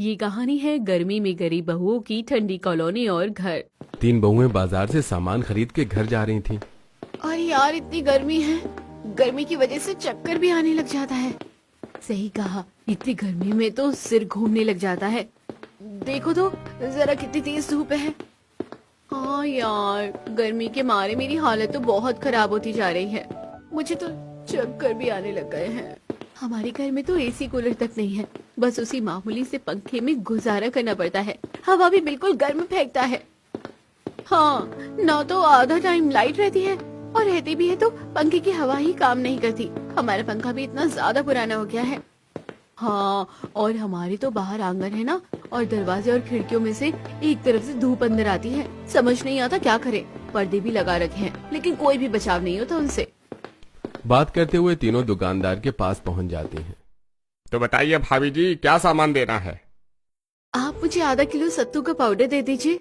ये कहानी है गर्मी में गरीब बहुओं की, ठंडी कॉलोनी और घर। 3 बहुएं बाजार से सामान खरीद के घर जा रही थीं। अरे यार, इतनी गर्मी है, गर्मी की वजह से चक्कर भी आने लग जाता है। सही कहा, इतनी गर्मी में तो सिर घूमने लग जाता है। देखो तो जरा कितनी तेज धूप है। हाँ यार, गर्मी के मारे मेरी हालत तो बहुत खराब होती जा रही है। मुझे तो चक्कर भी आने लग गए हैं। हमारे घर में तो एसी कूलर तक नहीं है, बस उसी मामूली से पंखे में गुजारा करना पड़ता है। हवा भी बिल्कुल गर्म फेंकता है। हाँ, ना तो आधा टाइम लाइट रहती है और रहती भी है तो पंखे की हवा ही काम नहीं करती। हमारा पंखा भी इतना ज्यादा पुराना हो गया है। हाँ, और हमारे तो बाहर आंगन है ना, और दरवाजे और खिड़कियों में से एक तरफ से धूप अंदर आती है। समझ नहीं आता क्या करे। पर्दे भी लगा रखे हैं, लेकिन कोई भी बचाव नहीं होता उनसे। बात करते हुए तीनों दुकानदार के पास पहुंच जाती हैं। तो बताइए भाभी जी, क्या सामान देना है? आप मुझे आधा किलो सत्तू का पाउडर दे दीजिए।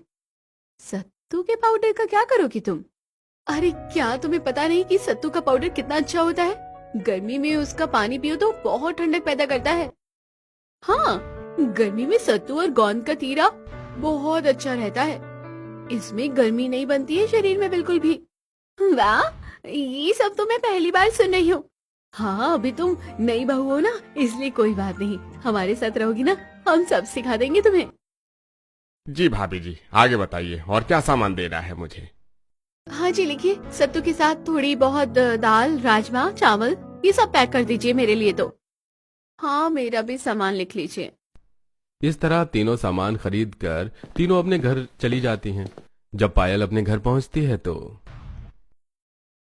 सत्तू के पाउडर का क्या करोगी तुम? अरे क्या तुम्हें पता नहीं कि सत्तू का पाउडर कितना अच्छा होता है? गर्मी में उसका पानी पियो तो बहुत ठंडक पैदा करता है। हाँ, गर्मी में सत्तू और गोंद का तीरा बहुत अच्छा रहता है। इसमें गर्मी नहीं बनती है शरीर में बिल्कुल भी। वाह, ये सब तो मैं पहली बार सुन रही हूँ। हाँ, अभी तुम नई बहू हो ना, इसलिए कोई बात नहीं। हमारे साथ रहोगी ना, हम सब सिखा देंगे तुम्हें। जी भाभी जी, आगे बताइए, और क्या सामान देना है मुझे? हाँ जी, लिखिए। सत्तू के साथ थोड़ी बहुत दाल, राजमा, चावल, ये सब पैक कर दीजिए मेरे लिए तो। हाँ, मेरा भी सामान लिख लीजिए। इस तरह तीनों सामान खरीद कर तीनों अपने घर चली जाती हैं। जब पायल अपने घर पहुंचती है तो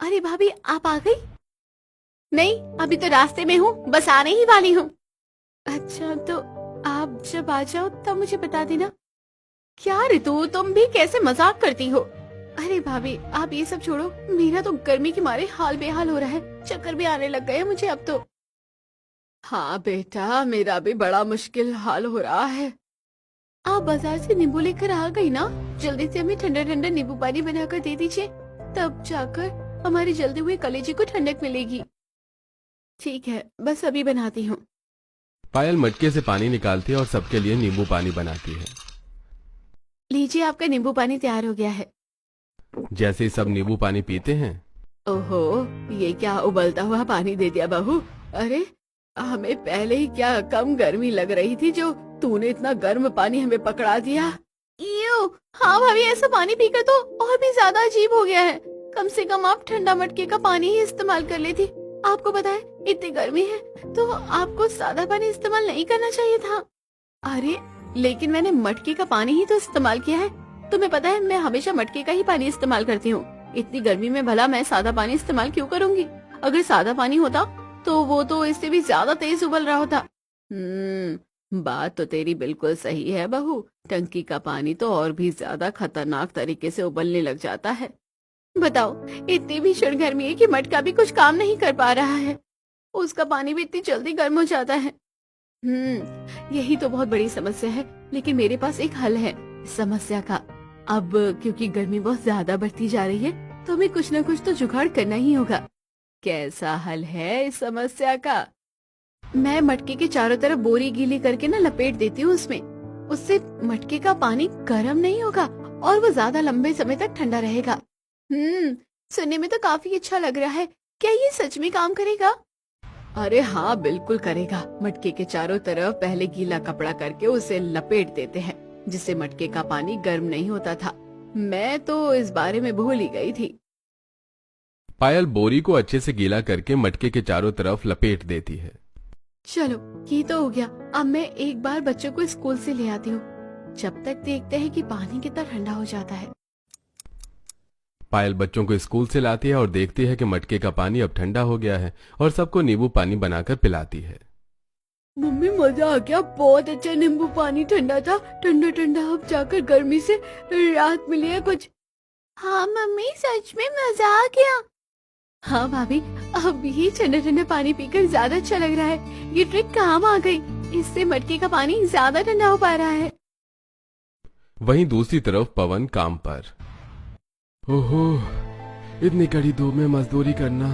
अरे भाभी, आप आ गई? नहीं, अभी तो रास्ते में हूँ, बस आने ही वाली हूँ। अच्छा, तो आप जब आ जाओ तब मुझे बता देना। क्या रितु, तुम भी कैसे मजाक करती हो? अरे भाभी, आप ये सब छोड़ो। मेरा तो गर्मी के मारे हाल बेहाल हो रहा है। चक्कर भी आने लग गए हैं मुझे अब तो। हाँ बेटा, मेरा भी बड़ा मुश्किल हाल हो रहा है। आप बाजार से नींबू लेकर आ गई ना? जल्दी से हमें ठंडा ठंडा नींबू पानी बनाकर दे दीजिए, तब जाकर हमारे जलते हुए कलेजे को ठंडक मिलेगी। ठीक है, बस अभी बनाती हूँ। पायल मटके से पानी निकालती है और सबके लिए नींबू पानी बनाती है। लीजिए, आपका नींबू पानी तैयार हो गया है। जैसे ही सब नींबू पानी पीते हैं, ओहो, ये क्या उबलता हुआ पानी दे दिया बहू? अरे, हमें पहले ही क्या कम गर्मी लग रही थी, जो तूने इतना गर्म पानी हमें पकड़ा दिया। ईयो, हाँ भाभी, ऐसा पानी पीकर तो और भी ज्यादा अजीब हो गया है। कम से कम आप ठंडा मटके का पानी ही इस्तेमाल कर लेती। आपको पता है, इतनी गर्मी है तो आपको सादा पानी इस्तेमाल नहीं करना चाहिए था। अरे, लेकिन मैंने मटके का पानी ही तो इस्तेमाल किया है। तुम्हें पता है, मैं हमेशा मटके का ही पानी इस्तेमाल करती हूँ। इतनी गर्मी में भला मैं सादा पानी इस्तेमाल क्यों करूंगी? अगर सादा पानी होता तो वो तो इससे भी ज्यादा तेज उबल रहा होता। बात तो तेरी बिल्कुल सही है बहू। टंकी का पानी तो और भी ज्यादा खतरनाक तरीके से उबलने लग जाता है। बताओ, इतनी भीषण गर्मी है कि मटका भी कुछ काम नहीं कर पा रहा है। उसका पानी भी इतनी जल्दी गर्म हो जाता है। यही तो बहुत बड़ी समस्या है, लेकिन मेरे पास एक हल है इस समस्या का। अब क्योंकि गर्मी बहुत ज्यादा बढ़ती जा रही है, तो हमें कुछ न कुछ तो जुगाड़ करना ही होगा। कैसा हल है इस समस्या का? मैं मटके के चारों तरफ बोरी गीली करके ना लपेट देती हूँ उसमें। उससे मटके का पानी गर्म नहीं होगा और वो ज्यादा लंबे समय तक ठंडा रहेगा। सुनने में तो काफी अच्छा लग रहा है। क्या ये सच में काम करेगा? अरे हाँ, बिल्कुल करेगा। मटके के चारों तरफ पहले गीला कपड़ा करके उसे लपेट देते हैं, जिससे मटके का पानी गर्म नहीं होता था। मैं तो इस बारे में भूल ही गई थी। पायल बोरी को अच्छे से गीला करके मटके के चारों तरफ लपेट देती है। चलो, ये तो हो गया। अब मैं एक बार बच्चों को स्कूल से ले आती हूँ। जब तक देखते हैं कि पानी कितना ठंडा हो जाता है। पायल बच्चों को स्कूल से लाती है और देखती है कि मटके का पानी अब ठंडा हो गया है और सबको नींबू पानी बनाकर पिलाती है। मम्मी, मजा आ गया। बहुत अच्छा नींबू पानी ठंडा था। ठंडा ठंडा अब जाकर गर्मी से राहत मिली है कुछ। हाँ मम्मी, सच में मजा आ गया। हाँ भाभी, अब ही ठंडा ठंडा पानी पीकर ज्यादा अच्छा लग रहा है। ये ट्रिक काम आ गई। इससे मटके का पानी ज्यादा ठंडा हो पा रहा है। वहीं दूसरी तरफ पवन काम पर। ओहो, इतनी कड़ी धूप में मजदूरी करना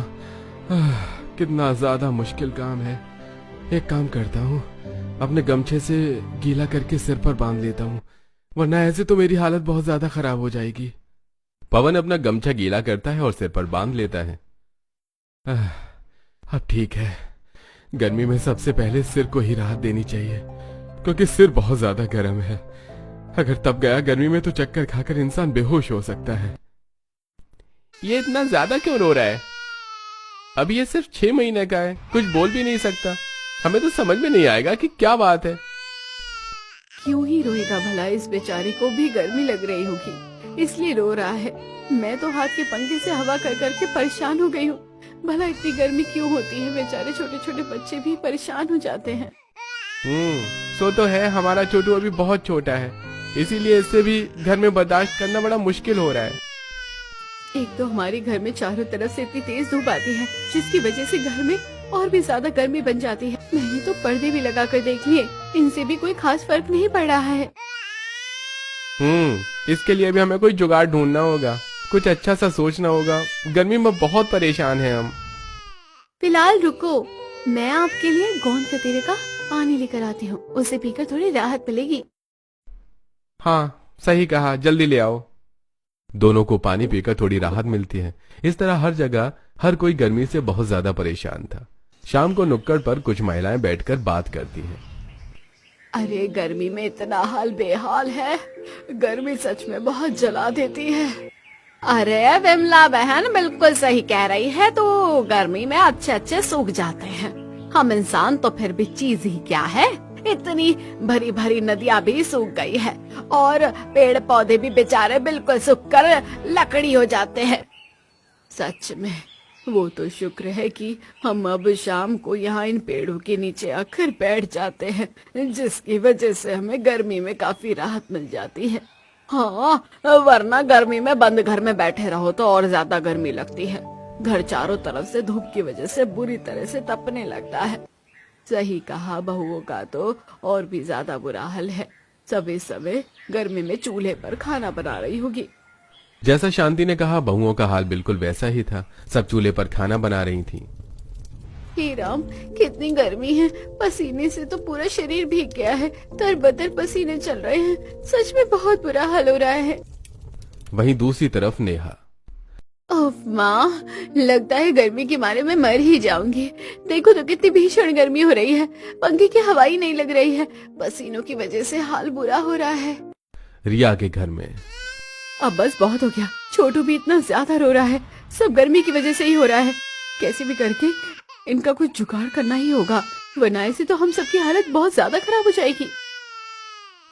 कितना ज्यादा मुश्किल काम है। एक काम करता हूँ, अपने गमछे से गीला करके सिर पर बांध लेता हूँ, वरना ऐसे तो मेरी हालत बहुत ज्यादा खराब हो जाएगी। पवन अपना गमछा गीला करता है और सिर पर बांध लेता है। अब ठीक है, गर्मी में सबसे पहले सिर को ही राहत देनी चाहिए, क्योंकि सिर बहुत ज्यादा गर्म है। अगर तब गया गर्मी में तो चक्कर खाकर इंसान बेहोश हो सकता है। ये इतना ज्यादा क्यों रो रहा है? अभी ये सिर्फ 6 महीने का है, कुछ बोल भी नहीं सकता। हमें तो समझ में नहीं आएगा कि क्या बात है। क्यों ही रोएगा भला, इस बेचारे को भी गर्मी लग रही होगी इसलिए रो रहा है। मैं तो हाथ के पंखे से हवा कर करके परेशान हो गई हूँ। भला इतनी गर्मी क्यों होती है, बेचारे छोटे छोटे बच्चे भी परेशान हो जाते हैं। सो तो है, हमारा छोटू अभी बहुत छोटा है, इसीलिए इससे भी घर में बर्दाश्त करना बड़ा मुश्किल हो रहा है। एक तो हमारे घर में चारों तरफ से इतनी तेज धूप आती है, जिसकी वजह से घर में और भी ज्यादा गर्मी बन जाती है। मैंने तो पर्दे भी लगा कर देख लिए, इनसे भी कोई खास फर्क नहीं पड़ रहा है। इसके लिए भी हमें कोई जुगाड़ ढूंढना होगा, कुछ अच्छा सा सोचना होगा। गर्मी में बहुत परेशान हैं हम। फिलहाल रुको, मैं आपके लिए गोंद कतीरे का पानी लेकर आती हूँ, उसे पीकर थोड़ी राहत मिलेगी। हाँ, सही कहा, जल्दी ले आओ। दोनों को पानी पीकर थोड़ी राहत मिलती है। इस तरह हर जगह हर कोई गर्मी से बहुत ज्यादा परेशान था। शाम को नुक्कड़ पर कुछ महिलाएं बैठकर बात करती हैं। अरे गर्मी में इतना हाल बेहाल है, गर्मी सच में बहुत जला देती है। अरे विमला बहन बिल्कुल सही कह रही है, तो गर्मी में अच्छे अच्छे सूख जाते हैं। हम इंसान तो फिर भी चीज ही क्या है, इतनी भरी भरी नदियां भी सूख गई है और पेड़ पौधे भी बेचारे बिल्कुल सूखकर लकड़ी हो जाते हैं। सच में वो तो शुक्र है कि हम अब शाम को यहाँ इन पेड़ों के नीचे आकर बैठ जाते हैं, जिसकी वजह से हमें गर्मी में काफी राहत मिल जाती है। हाँ, वरना गर्मी में बंद घर में बैठे रहो तो और ज्यादा गर्मी लगती है। घर चारों तरफ से धूप की वजह से बुरी तरह से तपने लगता है। सही कहा, बहुओं का तो और भी ज्यादा बुरा हाल है। सवे सवे गर्मी में चूल्हे पर खाना बना रही होगी। जैसा शांति ने कहा, बहुओं का हाल बिल्कुल वैसा ही था। सब चूल्हे पर खाना बना रही थीं। हे राम, कितनी गर्मी है, पसीने से तो पूरा शरीर भीग गया है, तरबतर पसीने चल रहे हैं। सच में बहुत बुरा हाल हो रहा है। वहीं दूसरी तरफ नेहा। ओफ माँ, लगता है गर्मी के मारे मैं मर ही जाऊंगी। देखो तो कितनी भीषण गर्मी हो रही है, पंखे की हवा ही नहीं लग रही है, पसीनों की वजह से हाल बुरा हो रहा है। रिया के घर में। अब बस बहुत हो गया, छोटू भी इतना ज्यादा रो रहा है, सब गर्मी की वजह से ही हो रहा है। कैसे भी करके इनका कुछ जुगाड़ करना ही होगा, वरना ऐसे तो हम सबकी हालत बहुत ज्यादा खराब हो जाएगी।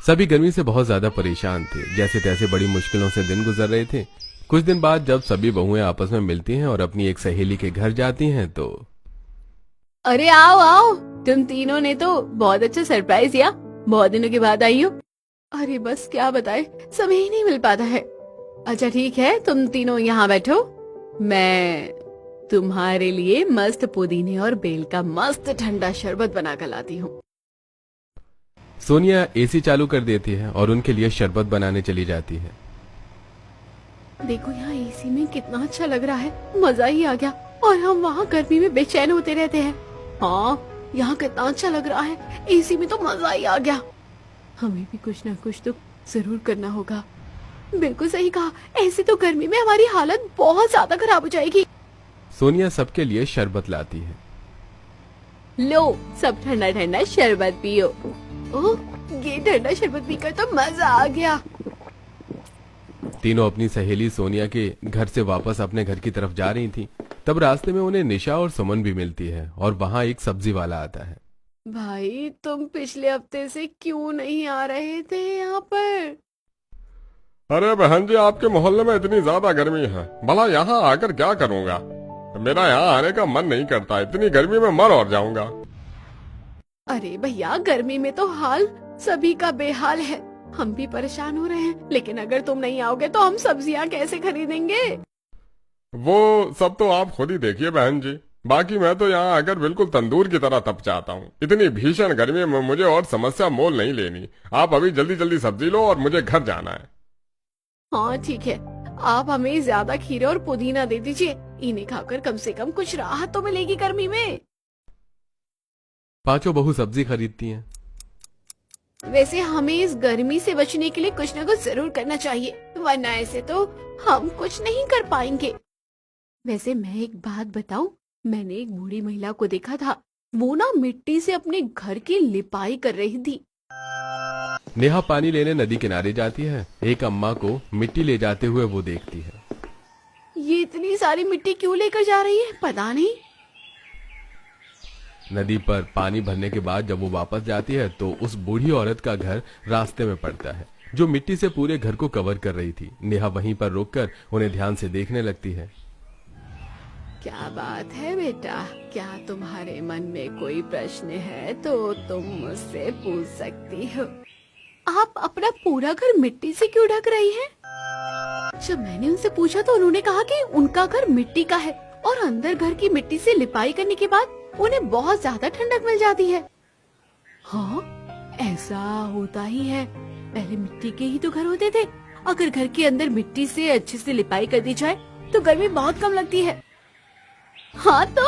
सभी गर्मी से बहुत ज्यादा परेशान थे, जैसे तैसे बड़ी मुश्किलों से दिन गुजर रहे थे। कुछ दिन बाद जब सभी बहुएं आपस में मिलती हैं और अपनी एक सहेली के घर जाती हैं तो अरे आओ आओ, तुम तीनों ने तो बहुत अच्छा सरप्राइज दिया, बहुत दिनों के बाद आई हो। अरे बस क्या बताए, समय ही नहीं मिल पाता है। अच्छा ठीक है, तुम तीनों यहाँ बैठो, मैं तुम्हारे लिए मस्त पुदीने और बेल का मस्त ठंडा शरबत बनाकर लाती हूँ। सोनिया एसी चालू कर देती है और उनके लिए शरबत बनाने चली जाती है। देखो यहाँ एसी में कितना अच्छा लग रहा है, मजा ही आ गया। और हम वहाँ गर्मी में बेचैन होते रहते हैं। हाँ, यहाँ कितना अच्छा लग रहा है, एसी में तो मजा ही आ गया। हमें भी कुछ ना कुछ तो जरूर करना होगा। बिल्कुल सही कहा, ऐसे तो गर्मी में हमारी हालत बहुत ज्यादा खराब हो जाएगी। सोनिया सबके लिए शरबत लाती है। लो, सब ठंडा ठंडा शरबत पियो। ओह, ये ठंडा शरबत पीकर तो मजा आ गया। तीनों अपनी सहेली सोनिया के घर से वापस अपने घर की तरफ जा रही थीं। तब रास्ते में उन्हें निशा और सुमन भी मिलती है और वहाँ एक सब्जी वाला आता है। भाई, तुम पिछले हफ्ते से क्यों नहीं आ रहे थे यहाँ पर? अरे बहन जी, आपके मोहल्ले में इतनी ज्यादा गर्मी है, भला यहाँ आकर क्या करूँगा। मेरा यहाँ आने का मन नहीं करता, इतनी गर्मी में मर और जाऊंगा। अरे भैया, गर्मी में तो हाल सभी का बेहाल है, हम भी परेशान हो रहे हैं। लेकिन अगर तुम नहीं आओगे तो हम सब्जियाँ कैसे खरीदेंगे? वो सब तो आप खुद ही देखिए बहन जी, बाकी मैं तो यहाँ आकर बिल्कुल तंदूर की तरह तप जाता हूँ। इतनी भीषण गर्मी में मुझे और समस्या मोल नहीं लेनी। आप अभी जल्दी जल्दी सब्जी लो और मुझे घर जाना है। हाँ ठीक है, आप हमें ज्यादा खीरे और पुदीना दे दीजिए, इन्हें खाकर कम से कम कुछ राहत तो मिलेगी गर्मी में। पांचों बहू सब्जी खरीदती हैं। वैसे हमें इस गर्मी से बचने के लिए कुछ न कुछ जरूर करना चाहिए, वरना ऐसे तो हम कुछ नहीं कर पाएंगे। वैसे मैं एक बात बताऊं, मैंने एक बूढ़ी महिला को देखा था, वो ना मिट्टी से अपने घर की लिपाई कर रही थी। नेहा पानी लेने नदी किनारे जाती है। एक अम्मा को मिट्टी ले जाते हुए वो देखती है। ये इतनी सारी मिट्टी क्यों लेकर जा रही है, पता नहीं। नदी पर पानी भरने के बाद जब वो वापस जाती है तो उस बूढ़ी औरत का घर रास्ते में पड़ता है, जो मिट्टी से पूरे घर को कवर कर रही थी। नेहा वहीं पर रुककर उन्हें ध्यान से देखने लगती है। क्या बात है बेटा, क्या तुम्हारे मन में कोई प्रश्न है तो तुम मुझसे पूछ सकती हो। आप अपना पूरा घर मिट्टी से क्यों ढक रही हैं? जब मैंने उनसे पूछा तो उन्होंने कहा कि उनका घर मिट्टी का है और अंदर घर की मिट्टी से लिपाई करने के बाद उन्हें बहुत ज्यादा ठंडक मिल जाती है। हाँ, ऐसा होता ही है। पहले मिट्टी के ही तो घर होते थे। अगर घर के अंदर मिट्टी से अच्छे से लिपाई कर दी जाए तो गर्मी बहुत कम लगती है। हाँ तो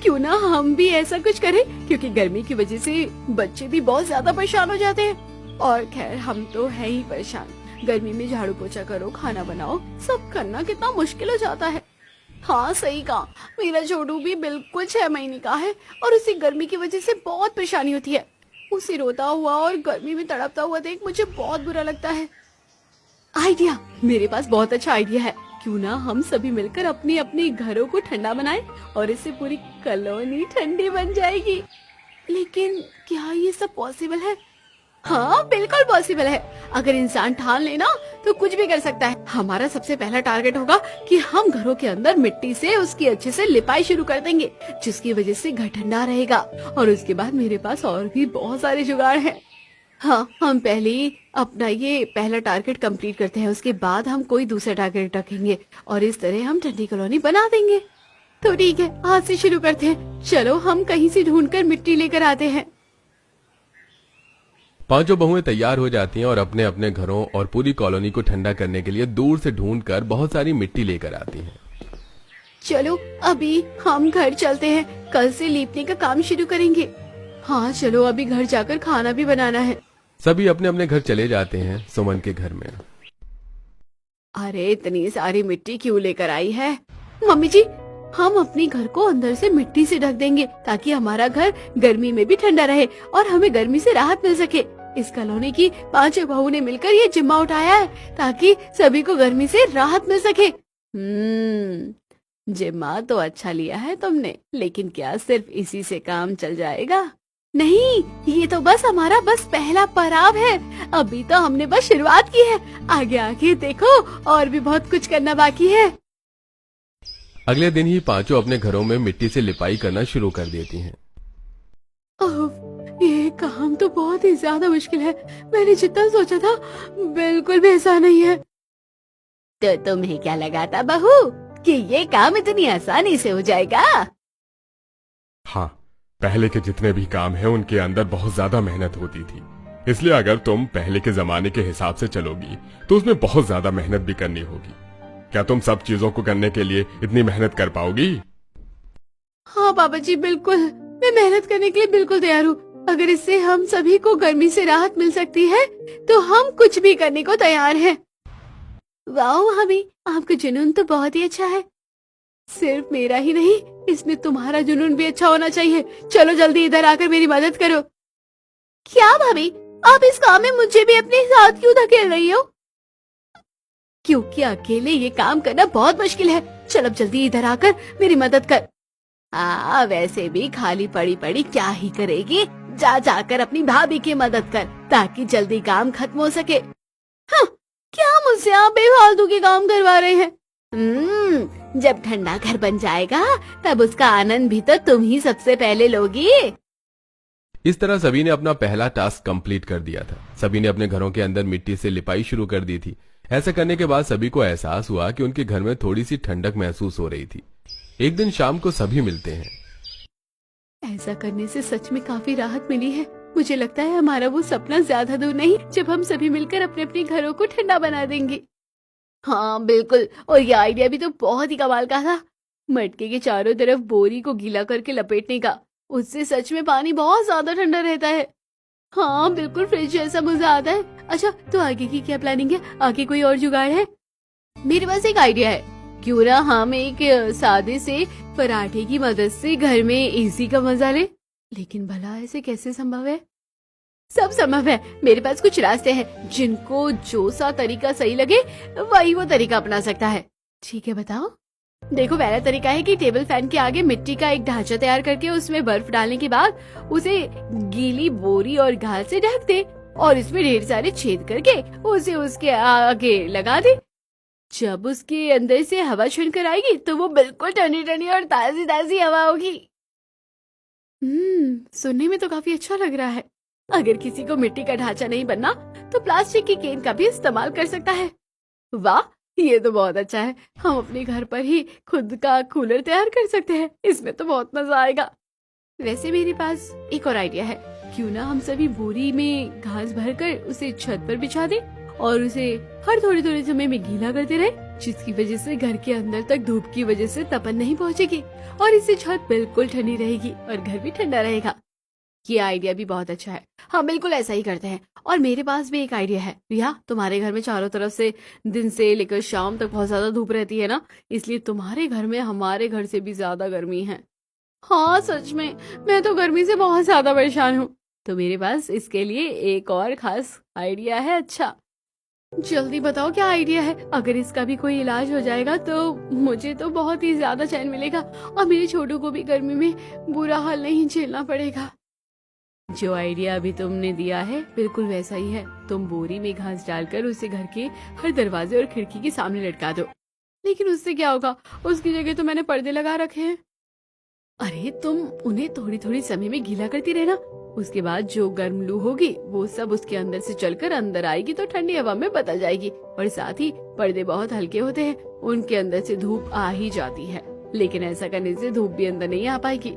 क्यों ना हम भी ऐसा कुछ करें, क्योंकि गर्मी की वजह से बच्चे भी बहुत ज्यादा परेशान हो जाते हैं। और खैर हम तो है ही परेशान। गर्मी में झाड़ू पोछा करो, खाना बनाओ, सब करना कितना मुश्किल हो जाता है। हाँ सही कहा, मेरा छोटू भी बिल्कुल 6 महीने का है और उसे गर्मी की वजह से बहुत परेशानी होती है। उसे रोता हुआ और गर्मी में तड़पता हुआ देख मुझे बहुत बुरा लगता है। आइडिया, मेरे पास बहुत अच्छा आइडिया है। क्यों ना हम सभी मिलकर अपने अपने घरों को ठंडा बनाएं और इससे पूरी कॉलोनी ठंडी बन जाएगी। लेकिन क्या ये सब पॉसिबल है? हाँ बिल्कुल पॉसिबल है। अगर इंसान ठान लेना तो कुछ भी कर सकता है। हमारा सबसे पहला टारगेट होगा कि हम घरों के अंदर मिट्टी से उसकी अच्छे से लिपाई शुरू कर देंगे, जिसकी वजह से घर ठंडा रहेगा। और उसके बाद मेरे पास और भी बहुत सारे जुगाड़ हैं। हाँ, हम पहले ही अपना ये पहला टारगेट कंप्लीट करते हैं, उसके बाद हम कोई दूसरा टारगेट रखेंगे और इस तरह हम ठंडी कॉलोनी बना देंगे। तो ठीक है, आज से शुरू करते हैं। चलो हम कहीं से ढूंढकर मिट्टी लेकर आते हैं। पांचों बहुएं तैयार हो जाती हैं और अपने अपने घरों और पूरी कॉलोनी को ठंडा करने के लिए दूर से ढूंढकर बहुत सारी मिट्टी लेकर आती हैं। चलो अभी हम घर चलते हैं, कल से लीपने का काम शुरू करेंगे। हाँ चलो, अभी घर जाकर खाना भी बनाना है। सभी अपने अपने घर चले जाते हैं। सुमन के घर में। अरे इतनी सारी मिट्टी क्यों लेकर आई है? मम्मी जी, हम अपने घर को अंदर से मिट्टी से ढक देंगे ताकि हमारा घर गर्मी में भी ठंडा रहे और हमें गर्मी से राहत मिल सके। इस कॉलोनी की 5 बहू ने मिलकर ये जिम्मा उठाया है ताकि सभी को गर्मी से राहत मिल सके। जिम्मा तो अच्छा लिया है तुमने, लेकिन क्या सिर्फ इसी से काम चल जाएगा? नहीं, ये तो बस हमारा पहला पड़ाव है। अभी तो हमने बस शुरुआत की है। आगे आगे देखो, और भी बहुत कुछ करना बाकी है। अगले दिन ही पांचों अपने घरों में मिट्टी से लिपाई करना शुरू कर देती हैं। ये काम तो बहुत ही ज्यादा मुश्किल है। मैंने जितना सोचा था बिल्कुल भी ऐसा नहीं है। तो तुम्हें क्या लगा था बहू कि ये काम इतनी आसानी से हो जाएगा? हाँ, पहले के जितने भी काम हैं उनके अंदर बहुत ज्यादा मेहनत होती थी, इसलिए अगर तुम पहले के जमाने के हिसाब से चलोगी तो उसमें बहुत ज्यादा मेहनत भी करनी होगी। क्या तुम सब चीजों को करने के लिए इतनी मेहनत कर पाओगी? हाँ बाबा जी, बिल्कुल, मैं मेहनत करने के लिए बिल्कुल तैयार हूँ। अगर इससे हम सभी को गर्मी से राहत मिल सकती है तो हम कुछ भी करने को तैयार हैं। वाह भाभी, आपका जुनून तो बहुत ही अच्छा है। सिर्फ मेरा ही नहीं, इसमें तुम्हारा जुनून भी अच्छा होना चाहिए। चलो जल्दी इधर आकर मेरी मदद करो। क्या भाभी, आप इस काम में मुझे भी अपने साथ क्यों धकेल रही हो? क्योंकि अकेले ये काम करना बहुत मुश्किल है। चल अब जल्दी इधर आकर मेरी मदद कर। वैसे भी खाली पड़ी पड़ी क्या ही करेगी, जा जाकर अपनी भाभी की मदद कर ताकि जल्दी काम खत्म हो सके। हाँ, क्या मुझसे आप बेफालतू के काम करवा रहे हैं? जब ठंडा घर बन जाएगा तब उसका आनंद भी तो तुम ही सबसे पहले लोगी। इस तरह सभी ने अपना पहला टास्क कंप्लीट कर दिया था। सभी ने अपने घरों के अंदर मिट्टी से लिपाई शुरू कर दी थी। ऐसा करने के बाद सभी को एहसास हुआ कि उनके घर में थोड़ी सी ठंडक महसूस हो रही थी। एक दिन शाम को सभी मिलते हैं। ऐसा करने से सच में काफी राहत मिली है। मुझे लगता है हमारा वो सपना ज्यादा दूर नहीं, जब हम सभी मिलकर अपने अपने घरों को ठंडा बना देंगे। हाँ बिल्कुल, और ये आइडिया भी तो बहुत ही कमाल का था। मटके के चारों तरफ बोरी को गीला करके लपेटने का, उससे सच में पानी बहुत ज्यादा ठंडा रहता है। हाँ बिल्कुल फ्रिज जैसा मजा आता है। अच्छा तो आगे की क्या प्लानिंग है? आगे कोई और जुगाड़ है? मेरे पास एक आइडिया है। क्यों ना हम एक सादे से पराठे की मदद से घर में एसी का मजा ले। लेकिन भला ऐसे कैसे संभव है? सब संभव है। मेरे पास कुछ रास्ते हैं जिनको जो सा तरीका सही लगे वही वो तरीका अपना सकता है। ठीक है बताओ। देखो पहला तरीका है कि टेबल फैन के आगे मिट्टी का एक ढांचा तैयार करके उसमें बर्फ डालने के बाद उसे गीली बोरी और घास से ढक दे और इसमें ढेर सारे छेद करके उसे उसके आगे लगा दे। जब उसके अंदर से हवा छूकर आएगी तो वो बिल्कुल ठंडी ठंडी और ताजी ताजी हवा होगी। सुनने में तो काफी अच्छा लग रहा है। अगर किसी को मिट्टी का ढांचा नहीं बनना तो प्लास्टिक की केन का भी इस्तेमाल कर सकता है। वाह ये तो बहुत अच्छा है। हम अपने घर पर ही खुद का कूलर तैयार कर सकते हैं। इसमें तो बहुत मजा आएगा। वैसे मेरे पास एक और आइडिया है। क्यों ना हम सभी बोरी में घास भरकर उसे छत पर बिछा दें और उसे हर थोड़े थोड़े समय में गीला करते रहे, जिसकी वजह से घर के अंदर तक धूप की वजह से तपन नहीं पहुंचेगी और इससे छत बिल्कुल ठंडी रहेगी और घर भी ठंडा रहेगा। ये आइडिया भी बहुत अच्छा है। हम बिल्कुल ऐसा ही करते हैं। और मेरे पास भी एक आइडिया है। रिया तुम्हारे घर में चारों तरफ से दिन से लेकर शाम तक बहुत ज्यादा धूप रहती है ना, इसलिए तुम्हारे घर में हमारे घर से भी ज्यादा गर्मी है। हाँ सच में मैं तो गर्मी से बहुत ज्यादा परेशान हूँ। तो मेरे पास इसके लिए एक और खास आइडिया है। अच्छा जल्दी बताओ क्या आइडिया है? अगर इसका भी कोई इलाज हो जाएगा तो मुझे तो बहुत ही ज्यादा चैन मिलेगा और मेरे छोटू को भी गर्मी में बुरा हाल नहीं झेलना पड़ेगा। जो आइडिया अभी तुमने दिया है बिल्कुल वैसा ही है। तुम बोरी में घास डालकर उसे घर के हर दरवाजे और खिड़की के सामने लटका दो। लेकिन उससे क्या होगा? उसकी जगह तो मैंने पर्दे लगा रखे हैं। अरे तुम उन्हें थोड़ी थोड़ी समय में गीला करती रहना। उसके बाद जो गर्म लू होगी वो सब उसके अंदर से चलकर अंदर आएगी तो ठंडी हवा में बदल जाएगी। और साथ ही पर्दे बहुत हल्के होते हैं, उनके अंदर से धूप आ ही जाती है। लेकिन ऐसा करने से धूप भी अंदर नहीं आ पाएगी।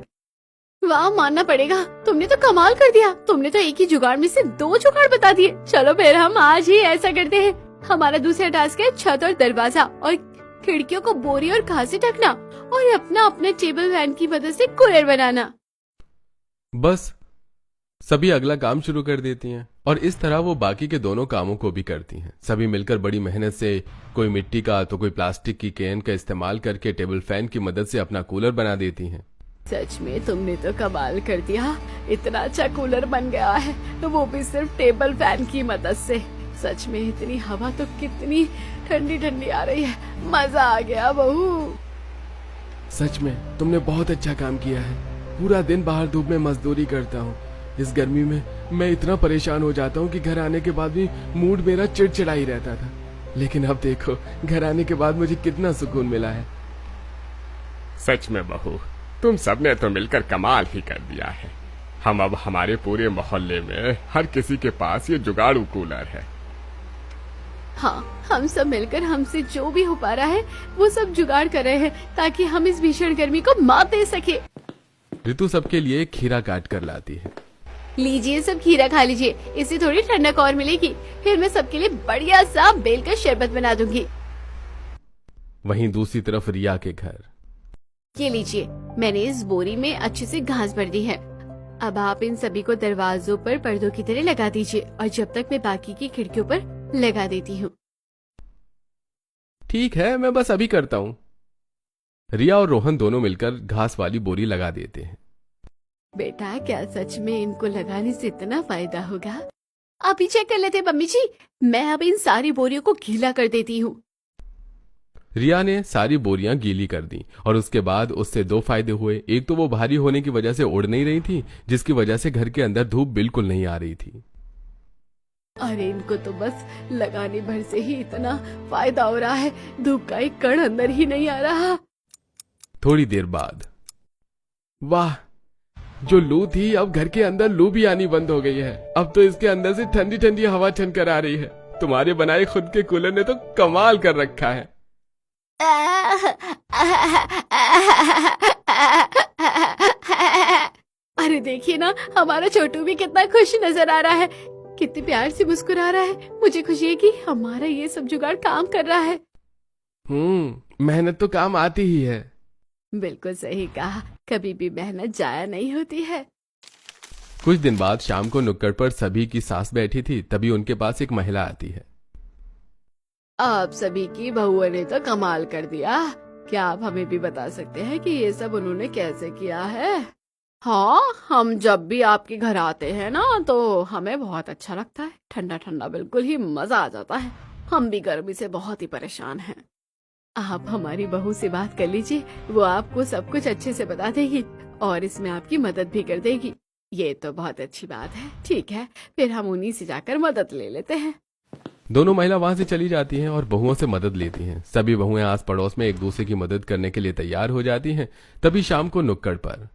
वाह मानना पड़ेगा, तुमने तो कमाल कर दिया। तुमने तो एक ही जुगाड़ में से दो जुगाड़ बता दिए। चलो फिर हम आज ही ऐसा करते हैं। हमारा दूसरा टास्क है छत और दरवाजा और खिड़कियों को बोरी और घास से ढकना और अपना अपने टेबल फैन की मदद से कूलर बनाना। बस सभी अगला काम शुरू कर देती हैं और इस तरह वो बाकी के दोनों कामों को भी करती हैं। सभी मिलकर बड़ी मेहनत से कोई मिट्टी का तो कोई प्लास्टिक की कैन का इस्तेमाल करके टेबल फैन की मदद से अपना कूलर बना देती हैं। सच में तुमने तो कमाल कर दिया। इतना अच्छा कूलर बन गया है तो वो भी सिर्फ टेबल फैन की मदद से। सच में इतनी हवा तो कितनी ठंडी ठंडी आ रही है। मजा आ गया बहू। सच में तुमने बहुत अच्छा काम किया है। पूरा दिन बाहर धूप में मजदूरी करता हूँ। इस गर्मी में मैं इतना परेशान हो जाता हूँ कि घर आने के बाद भी मूड मेरा चिड़चिड़ा ही रहता था। लेकिन अब देखो घर आने के बाद मुझे कितना सुकून मिला है। सच में बहू तुम सबने तो मिलकर कमाल ही कर दिया है। हम अब हमारे पूरे मोहल्ले में हर किसी के पास ये जुगाड़ू कूलर है। हाँ हम सब मिलकर हमसे जो भी हो पा रहा है वो सब जुगाड़ कर रहे हैं ताकि हम इस भीषण गर्मी को मात दे सके। ऋतु सबके लिए खीरा काट कर लाती है। लीजिए सब खीरा खा लीजिए, इससे थोड़ी ठंडक और मिलेगी। फिर मैं सबके लिए बढ़िया सा बेल का शरबत बना दूंगी। वहीं दूसरी तरफ रिया के घर। ये लीजिए मैंने इस बोरी में अच्छे से घास भर दी है। अब आप इन सभी को दरवाजों पर पर्दों की तरह लगा दीजिए और जब तक मैं बाकी की खिड़कियों पर लगा देती हूँ। ठीक है मैं बस अभी करता हूँ। रिया और रोहन दोनों मिलकर घास वाली बोरी लगा देते हैं। बेटा क्या सच में इनको लगाने से इतना फायदा होगा? आप ही चेक कर लेते मम्मी जी। मैं अब इन सारी बोरियों को गीला कर देती हूँ। रिया ने सारी बोरियां गीली कर दी और उसके बाद उससे दो फायदे हुए। एक तो वो भारी होने की वजह से उड़ नहीं रही थी, जिसकी वजह से घर के अंदर धूप बिल्कुल नहीं आ रही थी। अरे इनको तो बस लगाने भर से ही इतना फायदा हो रहा है, धूप का एक कण अंदर ही नहीं आ रहा। थोड़ी देर बाद वाह, जो लू थी अब घर के अंदर लू भी आनी बंद हो गई है। अब तो इसके अंदर से ठंडी ठंडी हवा छन कर आ रही है। तुम्हारे बनाए खुद के कूलर ने तो कमाल कर रखा है। अरे देखिए ना हमारा छोटू भी कितना खुश नजर आ रहा है, कितने प्यार से मुस्कुरा रहा है। मुझे खुशी है कि हमारा ये सब जुगाड़ काम कर रहा है। मेहनत तो काम आती ही है। बिल्कुल सही कहा, कभी भी मेहनत जाया नहीं होती है। कुछ दिन बाद शाम को नुक्कड़ पर सभी की सास बैठी थी। तभी उनके पास एक महिला आती है। आप सभी की बहुओं ने तो कमाल कर दिया। क्या आप हमें भी बता सकते हैं कि ये सब उन्होंने कैसे किया है? हाँ, हम जब भी आपके घर आते हैं ना तो हमें बहुत अच्छा लगता है। ठंडा ठंडा बिल्कुल ही मजा आ जाता है। हम भी गर्मी से बहुत ही परेशान हैं। आप हमारी बहू से बात कर लीजिए, वो आपको सब कुछ अच्छे से बता देगी और इसमें आपकी मदद भी कर देगी। ये तो बहुत अच्छी बात है। ठीक है, फिर हम उन्हीं से जाकर मदद ले लेते हैं। दोनों महिला वहां से चली जाती हैं और बहुओं से मदद लेती हैं। सभी बहुएं आस पड़ोस में एक दूसरे की मदद करने के लिए तैयार हो जाती हैं। तभी शाम को नुक्कड़ पर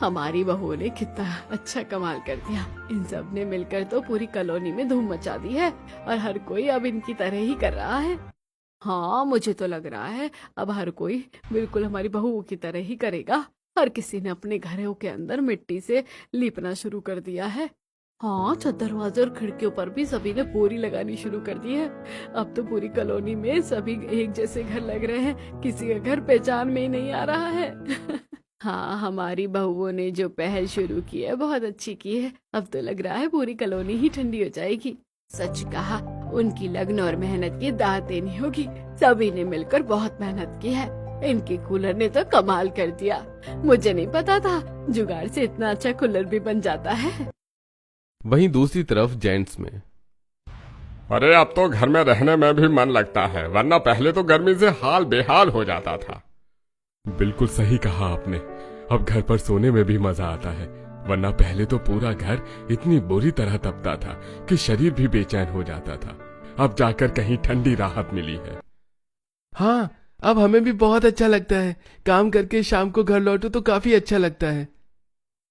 हमारी बहू ने कितना अच्छा कमाल कर दिया। इन सब ने मिलकर तो पूरी कॉलोनी में धूम मचा दी है और हर कोई अब इनकी तरह ही कर रहा है। हाँ, मुझे तो लग रहा है अब हर कोई बिल्कुल हमारी बहू की तरह ही करेगा। हर किसी ने अपने घरों के अंदर मिट्टी से लीपना शुरू कर दिया है। हाँ, छत दरवाजे और खिड़कियों पर भी सभी ने बोरी लगानी शुरू कर दी है। अब तो पूरी कॉलोनी में सभी एक जैसे घर लग रहे हैं। किसी का घर पहचान में ही नहीं आ रहा है। हाँ, हमारी बहुओं ने जो पहल शुरू की है बहुत अच्छी की है। अब तो लग रहा है पूरी कॉलोनी ही ठंडी हो जाएगी। सच कहा, उनकी लगन और मेहनत की दाद देनी होगी। सभी ने मिलकर बहुत मेहनत की है। इनके कूलर ने तो कमाल कर दिया। मुझे नहीं पता था जुगाड़ से इतना अच्छा कूलर भी बन जाता है। वहीं दूसरी तरफ जेंट्स में अरे अब तो घर में रहने में भी मन लगता है, वरना पहले तो गर्मी से हाल बेहाल हो जाता था। बिल्कुल सही कहा आपने। अब घर पर सोने में भी मजा आता है, वरना पहले तो पूरा घर इतनी बुरी तरह तपता था कि शरीर भी बेचैन हो जाता था। अब जाकर कहीं ठंडी राहत मिली है। हाँ, अब हमें भी बहुत अच्छा लगता है। काम करके शाम को घर लौटो तो काफी अच्छा लगता है।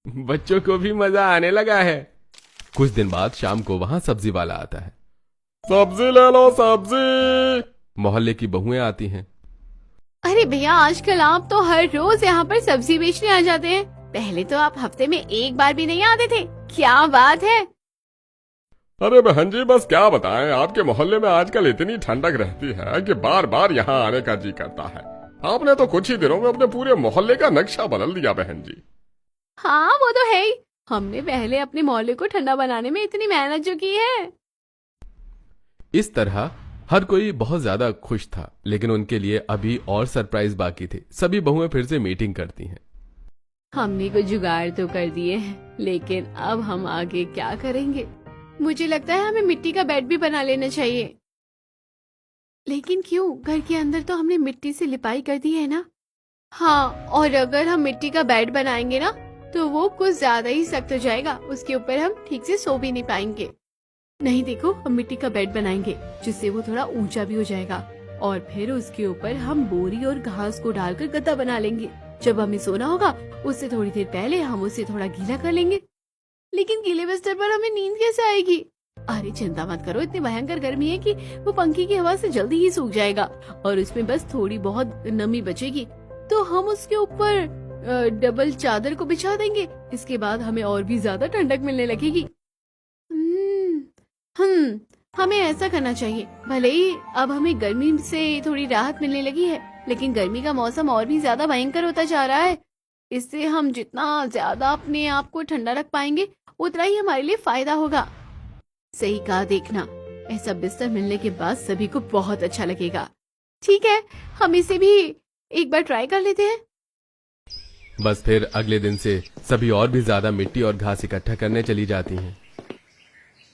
बच्चों को भी मजा आने लगा है। कुछ दिन बाद शाम को वहां सब्जी वाला आता है। सब्जी ले लो सब्जी। मोहल्ले की बहुएं आती हैं। अरे भैया, आजकल आप तो हर रोज यहाँ पर सब्जी बेचने आ जाते हैं। पहले तो आप हफ्ते में एक बार भी नहीं आते थे। क्या बात है? अरे बहन जी, बस क्या बताएं, आपके मोहल्ले में आजकल इतनी ठंडक रहती है कि बार बार यहाँ आने का जी करता है। आपने तो कुछ ही दिनों में अपने पूरे मोहल्ले का नक्शा बदल दिया बहन जी। हाँ, वो तो है ही। हमने पहले अपने मोहल्ले को ठंडा बनाने में इतनी मेहनत जो की है। इस तरह हर कोई बहुत ज्यादा खुश था, लेकिन उनके लिए अभी और सरप्राइज बाकी थे। सभी बहुएं फिर से मीटिंग करती हैं। हमने कुछ जुगाड़ तो कर दिए हैं, लेकिन अब हम आगे क्या करेंगे? मुझे लगता है हमें मिट्टी का बेड भी बना लेना चाहिए। लेकिन क्यों? घर के अंदर तो हमने मिट्टी से लिपाई कर दी है ना। हाँ, और अगर हम मिट्टी का बेड बनाएंगे ना तो वो कुछ ज्यादा ही सख्त हो जाएगा। उसके ऊपर हम ठीक से सो भी नहीं पाएंगे। नहीं, देखो, हम मिट्टी का बेड बनाएंगे जिससे वो थोड़ा ऊंचा भी हो जाएगा और फिर उसके ऊपर हम बोरी और घास को डालकर गद्दा बना लेंगे। जब हमें सोना होगा उससे थोड़ी देर पहले हम उसे थोड़ा गीला कर लेंगे। लेकिन गीले बिस्तर पर हमें नींद कैसे आएगी? अरे चिंता मत करो, इतनी भयंकर गर्मी है कि वो पंखे की हवा से जल्दी ही सूख जाएगा और उसमें बस थोड़ी बहुत नमी बचेगी। तो हम उसके ऊपर डबल चादर को बिछा देंगे। इसके बाद हमें और भी ज्यादा ठंडक मिलने लगेगी। हमें ऐसा करना चाहिए। भले ही अब हमें गर्मी से थोड़ी राहत मिलने लगी है, लेकिन गर्मी का मौसम और भी ज्यादा भयंकर होता जा रहा है। इससे हम जितना ज्यादा अपने आप को ठंडा रख पाएंगे उतना ही हमारे लिए फायदा होगा। सही कहा। देखना, ऐसा बिस्तर मिलने के बाद सभी को बहुत अच्छा लगेगा। ठीक है, हम इसे भी एक बार ट्राई कर लेते हैं। बस फिर अगले दिन से सभी और भी ज्यादा मिट्टी और घास इकट्ठा करने चली जाती हैं।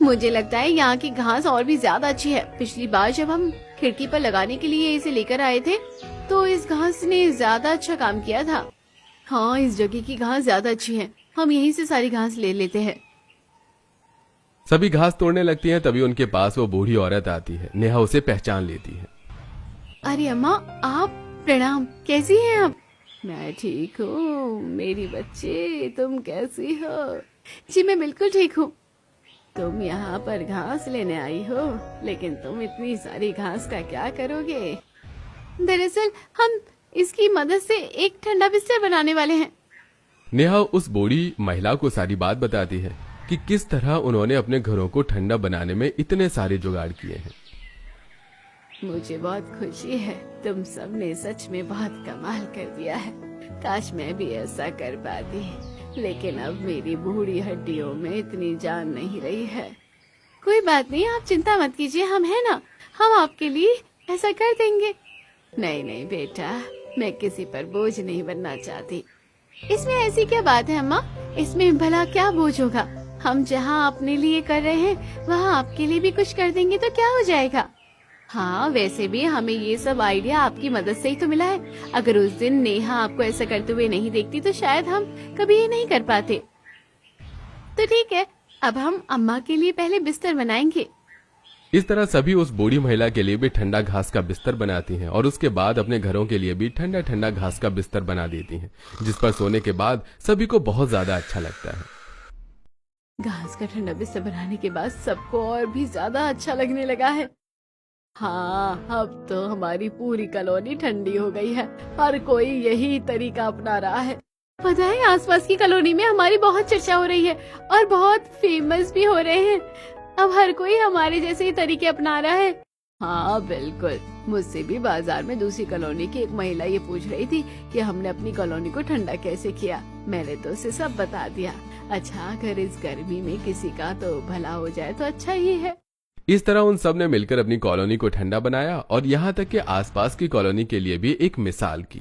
मुझे लगता है यहाँ की घास और भी ज्यादा अच्छी है। पिछली बार जब हम खिड़की पर लगाने के लिए इसे लेकर आए थे तो इस घास ने ज्यादा अच्छा काम किया था। हाँ, इस जगह की घास ज्यादा अच्छी है। हम यहीं से सारी घास ले लेते हैं। सभी घास तोड़ने लगती हैं। तभी उनके पास वो बूढ़ी औरत आती है। नेहा उसे पहचान लेती है। अरे अम्मा, आप? प्रणाम, कैसी हैं आप? मैं ठीक हूँ मेरी बच्चे, तुम कैसी हो? जी मैं बिल्कुल ठीक हूँ। तुम यहाँ पर घास लेने आई हो, लेकिन तुम इतनी सारी घास का क्या करोगे? दरअसल हम इसकी मदद से एक ठंडा बिस्तर बनाने वाले हैं। नेहा उस बूढ़ी महिला को सारी बात बताती है कि किस तरह उन्होंने अपने घरों को ठंडा बनाने में इतने सारे जुगाड़ किए हैं। मुझे बहुत खुशी है, तुम सबने सच में बहुत कमाल कर दिया है। काश मैं भी ऐसा कर पाती। लेकिन अब मेरी बूढ़ी हड्डियों में इतनी जान नहीं रही है। कोई बात नहीं, आप चिंता मत कीजिए, हम है ना, हम आपके लिए ऐसा कर देंगे। नहीं नहीं बेटा, मैं किसी पर बोझ नहीं बनना चाहती। इसमें ऐसी क्या बात है अम्मा, इसमें भला क्या बोझ होगा। हम जहाँ अपने लिए कर रहे हैं वहाँ आपके लिए भी कुछ कर देंगे तो क्या हो जाएगा। हाँ वैसे भी हमें ये सब आइडिया आपकी मदद से ही तो मिला है। अगर उस दिन नेहा आपको ऐसा करते हुए नहीं देखती तो शायद हम कभी ये नहीं कर पाते। तो ठीक है, अब हम अम्मा के लिए पहले बिस्तर बनाएंगे। इस तरह सभी उस बूढ़ी महिला के लिए भी ठंडा घास का बिस्तर बनाती हैं और उसके बाद अपने घरों के लिए भी ठंडा ठंडा घास का बिस्तर बना देती हैं, जिस पर सोने के बाद सभी को बहुत ज्यादा अच्छा लगता है। घास का ठंडा बिस्तर बनाने के बाद सबको और भी ज्यादा अच्छा लगने लगा है। हाँ, अब तो हमारी पूरी कॉलोनी ठंडी हो गई है। हर कोई यही तरीका अपना रहा है। पता है आसपास की कॉलोनी में हमारी बहुत चर्चा हो रही है और बहुत फेमस भी हो रहे हैं। अब हर कोई हमारे जैसे ही तरीके अपना रहा है। हाँ बिल्कुल, मुझसे भी बाजार में दूसरी कॉलोनी की एक महिला ये पूछ रही थी कि हमने अपनी कॉलोनी को ठंडा कैसे किया। मैंने तो उसे सब बता दिया। अच्छा, अगर इस गर्मी में किसी का तो भला हो जाए तो अच्छा ही है। इस तरह उन सब ने मिलकर अपनी कॉलोनी को ठंडा बनाया और यहाँ तक कि आसपास की कॉलोनी के लिए भी एक मिसाल की।